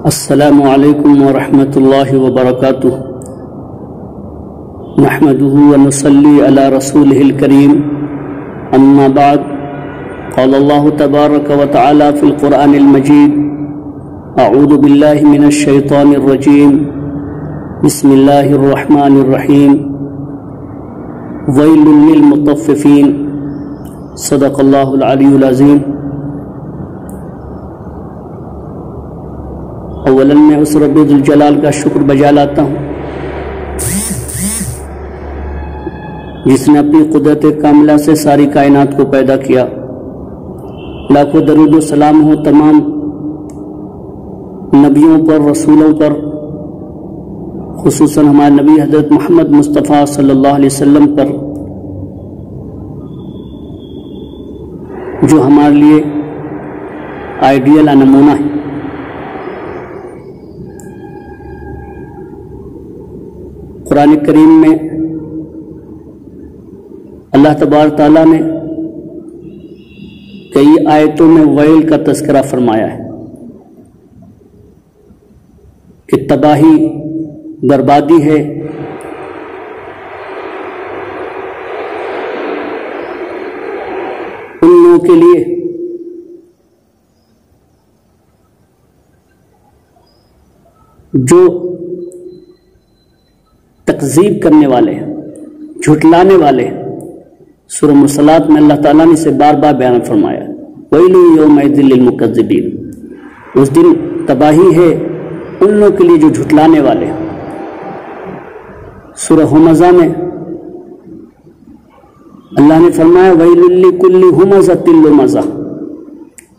السلام علیکم ورحمۃ اللہ وبرکاتہ نحمده ونصلی علی رسولہ الکریم اما بعد قال اللہ تبارک وتعالی فی القرآن المجید اعوذ باللہ من الشیطان الرجیم بسم اللہ الرحمن الرحیم ویل للمطففین صدق اللہ العلی العظیم۔ اولاً میں اس رب ذوالجلال کا شکر بجا لاتا ہوں جس نے اپنی قدرت کاملہ سے ساری کائنات کو پیدا کیا۔ لاکھوں درود و سلام ہو تمام نبیوں پر، رسولوں پر، خصوصاً ہمارے نبی حضرت محمد مصطفیٰ صلی اللہ علیہ وسلم پر، جو ہمارے لیے آئیڈیل نمونہ ہے۔ قرآن کریم میں اللہ تبارک تعالیٰ نے کئی آیتوں میں ویل کا تذکرہ فرمایا ہے کہ تباہی، بربادی ہے ان لوگوں کے لیے جو تکذیب کرنے والے ہیں، جھٹلانے والے ہیں۔ سورہ مرسلات میں اللہ تعالیٰ نے اسے بار بار بیان فرمایا، وَيْلٌ يَوْمَئِذٍ لِّلْمُكَذِّبِينَ۔ اس دن تباہی ہے ان لوگوں کے لیے جو جھٹلانے والے ہیں۔ سورہ ہمزہ میں اللہ نے فرمایا وَيْلٌ لِّكُلِّ ہُمَزَةٍ لُمَزَةٍ۔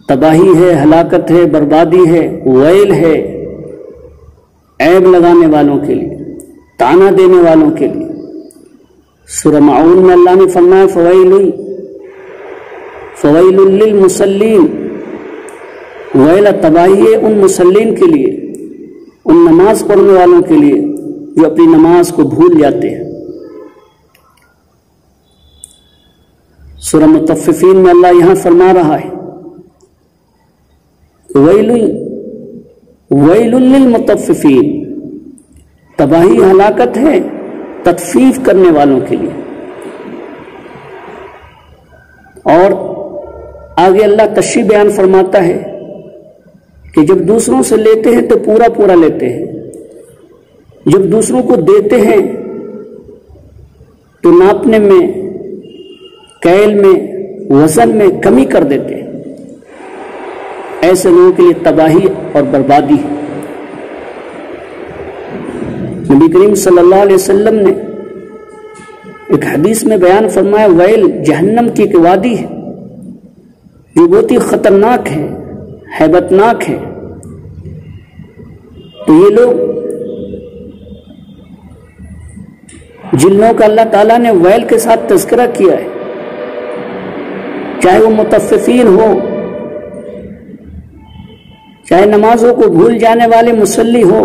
تباہی ہے، ہلاکت ہے، بربادی ہے، ویل ہے عیب لگانے والوں کے لیے، طعنہ دینے والوں کے لیے۔ سورہ معون میں اللہ نے فرمایا فویل للمصلین۔ ویل تباہی ہے ان مصلین کے لیے، ان نماز پڑھنے والوں کے لیے جو اپنی نماز کو بھول جاتے ہیں۔ سورہ مطففین میں اللہ یہاں فرما رہا ہے ویل للمطففین۔ تباہی، ہلاکت ہے تطفیف کرنے والوں کے لیے۔ اور آگے اللہ تشریح بیان فرماتا ہے کہ جب دوسروں سے لیتے ہیں تو پورا پورا لیتے ہیں، جب دوسروں کو دیتے ہیں تو ناپنے میں، کیل میں، وزن میں کمی کر دیتے ہیں۔ ایسے لوگوں کے لیے تباہی اور بربادی ہے۔ نبی کریم صلی اللہ علیہ وسلم نے ایک حدیث میں بیان فرمایا ویل جہنم کی ایک وادی ہے جو بہت ہی خطرناک ہے، ہیبتناک ہے۔ تو یہ لوگ جن لوگوں کا اللہ تعالیٰ نے ویل کے ساتھ تذکرہ کیا ہے، چاہے وہ مطففین ہو، چاہے نمازوں کو بھول جانے والے مصلی ہو،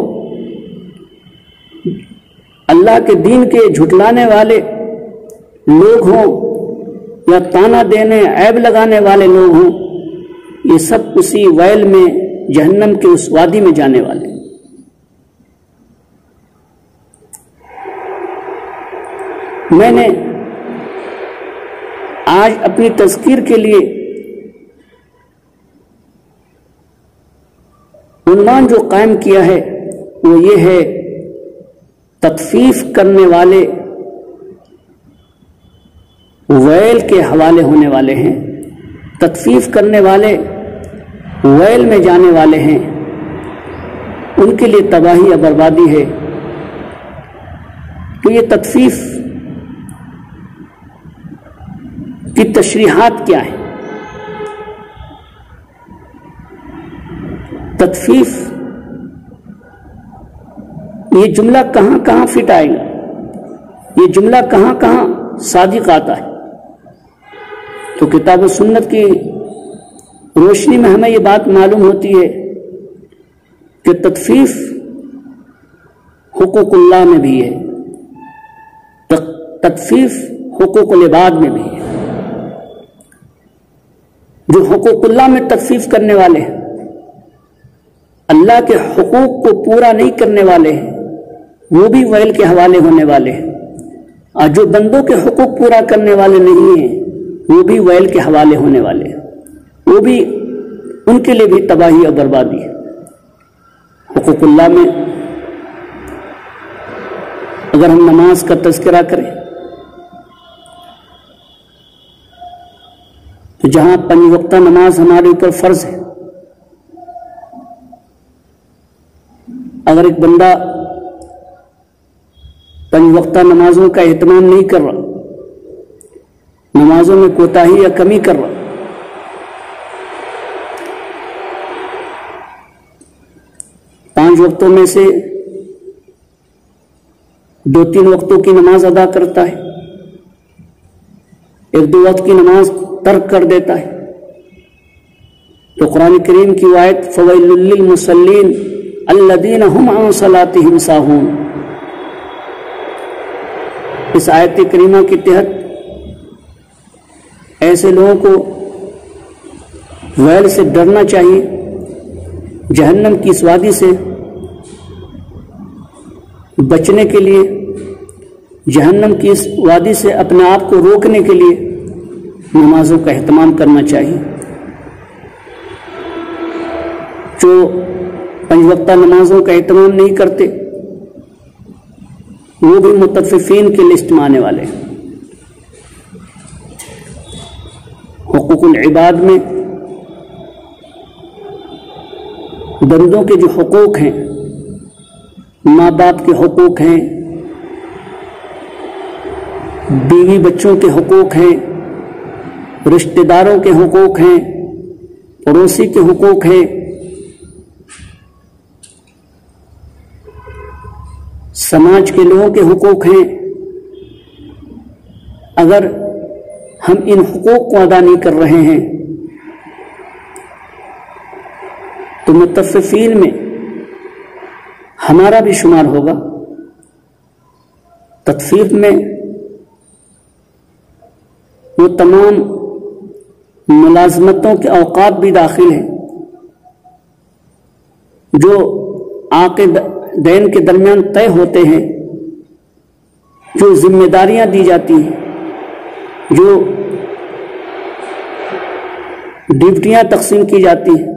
اللہ کے دین کے جھٹلانے والے لوگ ہوں یا طعنہ دینے، عیب لگانے والے لوگ ہوں، یہ سب اسی ویل میں، جہنم کے اس وادی میں جانے والے۔ میں نے آج اپنی تذکیر کے لیے عنوان جو قائم کیا ہے وہ یہ ہے تطفیف کرنے والے ویل کے حوالے ہونے والے ہیں، تطفیف کرنے والے ویل میں جانے والے ہیں، ان کے لیے تباہی اور بربادی ہے۔ تو یہ تطفیف کی تشریحات کیا ہے؟ تطفیف یہ جملہ کہاں کہاں فٹ آئے گا، یہ جملہ کہاں کہاں صادق آتا ہے؟ تو کتاب و سنت کی روشنی میں ہمیں یہ بات معلوم ہوتی ہے کہ تطفیف حقوق اللہ میں بھی ہے، تطفیف حقوق العباد میں بھی ہے۔ جو حقوق اللہ میں تخفیف کرنے والے ہیں، اللہ کے حقوق کو پورا نہیں کرنے والے ہیں، وہ بھی ویل کے حوالے ہونے والے ہیں، اور جو بندوں کے حقوق پورا کرنے والے نہیں ہیں وہ بھی ویل کے حوالے ہونے والے ہیں، وہ بھی ان کے لیے بھی تباہی اور بربادی ہے۔ حقوق اللہ میں اگر ہم نماز کا تذکرہ کریں تو جہاں 5 وقتہ نماز ہمارے اوپر فرض ہے، اگر ایک بندہ 5 وقتہ نمازوں کا اہتمام نہیں کر رہا، نمازوں میں کوتاہی یا کمی کر رہا، پانچ وقتوں میں سے 2-3 وقتوں کی نماز ادا کرتا ہے، 1-2 وقت کی نماز ترک کر دیتا ہے، تو قرآن کریم کی آیت فَوَيْلٌ لِّلْمُصَلِّينَ الَّذِينَ هُمْ عَنْ صَلَاتِهِمْ سَاهُونَ، اس آیت کریمہ کے تحت ایسے لوگوں کو ویل سے ڈرنا چاہیے، جہنم کی اس وادی سے بچنے کے لیے، جہنم کی اس وادی سے اپنے آپ کو روکنے کے لیے نمازوں کا اہتمام کرنا چاہیے۔ جو 5 وقتہ نمازوں کا اہتمام نہیں کرتے وہ بھی متففین کی لسٹ میں آنے والے ہیں۔ حقوق العباد میں بندوں کے جو حقوق ہیں، ماں باپ کے حقوق ہیں، بیوی بچوں کے حقوق ہیں، رشتہ داروں کے حقوق ہیں، پڑوسی کے حقوق ہیں، سماج کے لوگوں کے حقوق ہیں۔ اگر ہم ان حقوق کو ادا نہیں کر رہے ہیں تو متففین میں ہمارا بھی شمار ہوگا۔ تطفیف میں وہ تمام ملازمتوں کے اوقات بھی داخل ہیں جو عاقد دین کے درمیان طے ہوتے ہیں، جو ذمہ داریاں دی جاتی ہیں، جو ڈیوٹیاں تقسیم کی جاتی ہیں،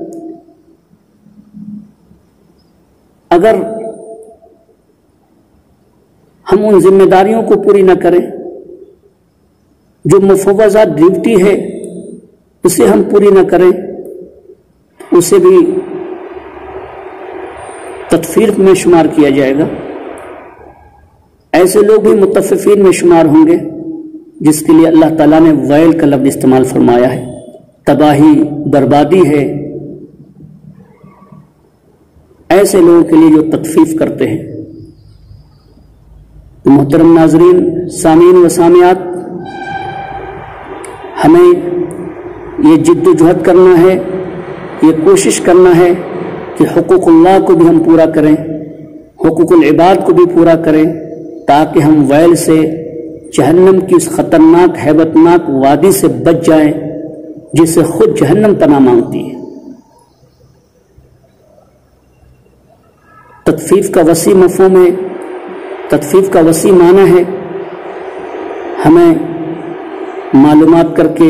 اگر ہم ان ذمہ داریوں کو پوری نہ کریں، جو مفوضہ ڈیوٹی ہے اسے ہم پوری نہ کریں، اسے بھی تطفیف میں شمار کیا جائے گا۔ ایسے لوگ بھی متففین میں شمار ہوں گے جس کے لیے اللہ تعالیٰ نے ویل کا لفظ استعمال فرمایا ہے، تباہی بربادی ہے ایسے لوگوں کے لیے جو تطفیف کرتے ہیں۔ محترم ناظرین، سامعین و سامعات، ہمیں یہ جد و جہد کرنا ہے، یہ کوشش کرنا ہے کہ حقوق اللہ کو بھی ہم پورا کریں، حقوق العباد کو بھی پورا کریں، تاکہ ہم ویل سے، جہنم کی اس خطرناک ہیبتناک وادی سے بچ جائیں جسے خود جہنم پناہ مانگتی ہے۔ تطفیف کا وسیع مفہوم ہے، تطفیف کا وسیع معنی ہے۔ ہمیں معلومات کر کے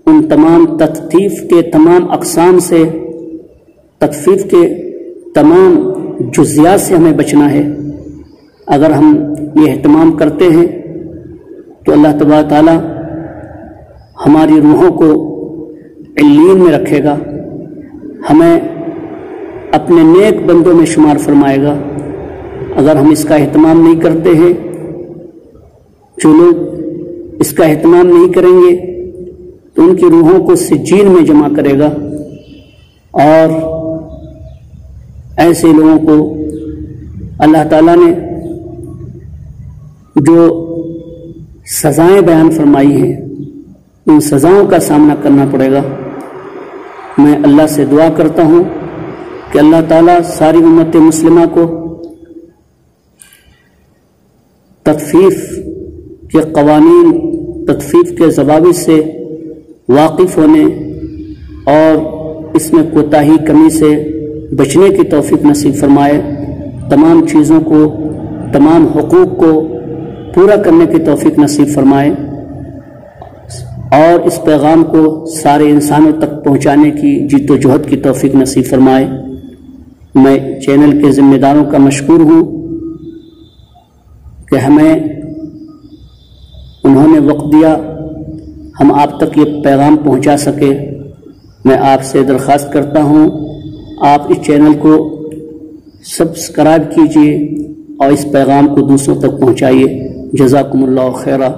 ان تمام تطفیف کے تمام اقسام سے، تطفیف کے تمام جزیات سے ہمیں بچنا ہے۔ اگر ہم یہ اہتمام کرتے ہیں تو اللہ تبارک تعالیٰ ہماری روحوں کو علیین میں رکھے گا، ہمیں اپنے نیک بندوں میں شمار فرمائے گا۔ اگر ہم اس کا اہتمام نہیں کرتے ہیں، جو لوگ اس کا اہتمام نہیں کریں گے تو ان کی روحوں کو سجین میں جمع کرے گا، اور ایسے لوگوں کو اللہ تعالیٰ نے جو سزائیں بیان فرمائی ہیں ان سزاؤں کا سامنا کرنا پڑے گا۔ میں اللہ سے دعا کرتا ہوں کہ اللہ تعالیٰ ساری امت مسلمہ کو تطفیف کے قوانین تطفیف کے ضوابط سے واقف ہونے اور اس میں کوتاہی کمی سے بچنے کی توفیق نصیب فرمائے، تمام چیزوں کو، تمام حقوق کو پورا کرنے کی توفیق نصیب فرمائے اور اس پیغام کو سارے انسانوں تک پہنچانے کی جد و جہد کی توفیق نصیب فرمائے۔ میں چینل کے ذمہ داروں کا مشکور ہوں کہ ہمیں انہوں نے وقت دیا، ہم آپ تک یہ پیغام پہنچا سکے۔ میں آپ سے درخواست کرتا ہوں آپ اس چینل کو سبسکرائب کیجیے اور اس پیغام کو دوسروں تک پہنچائیے۔ جزاکم اللہ خیرا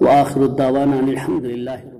وآخر الدعوانا الحمدللہ۔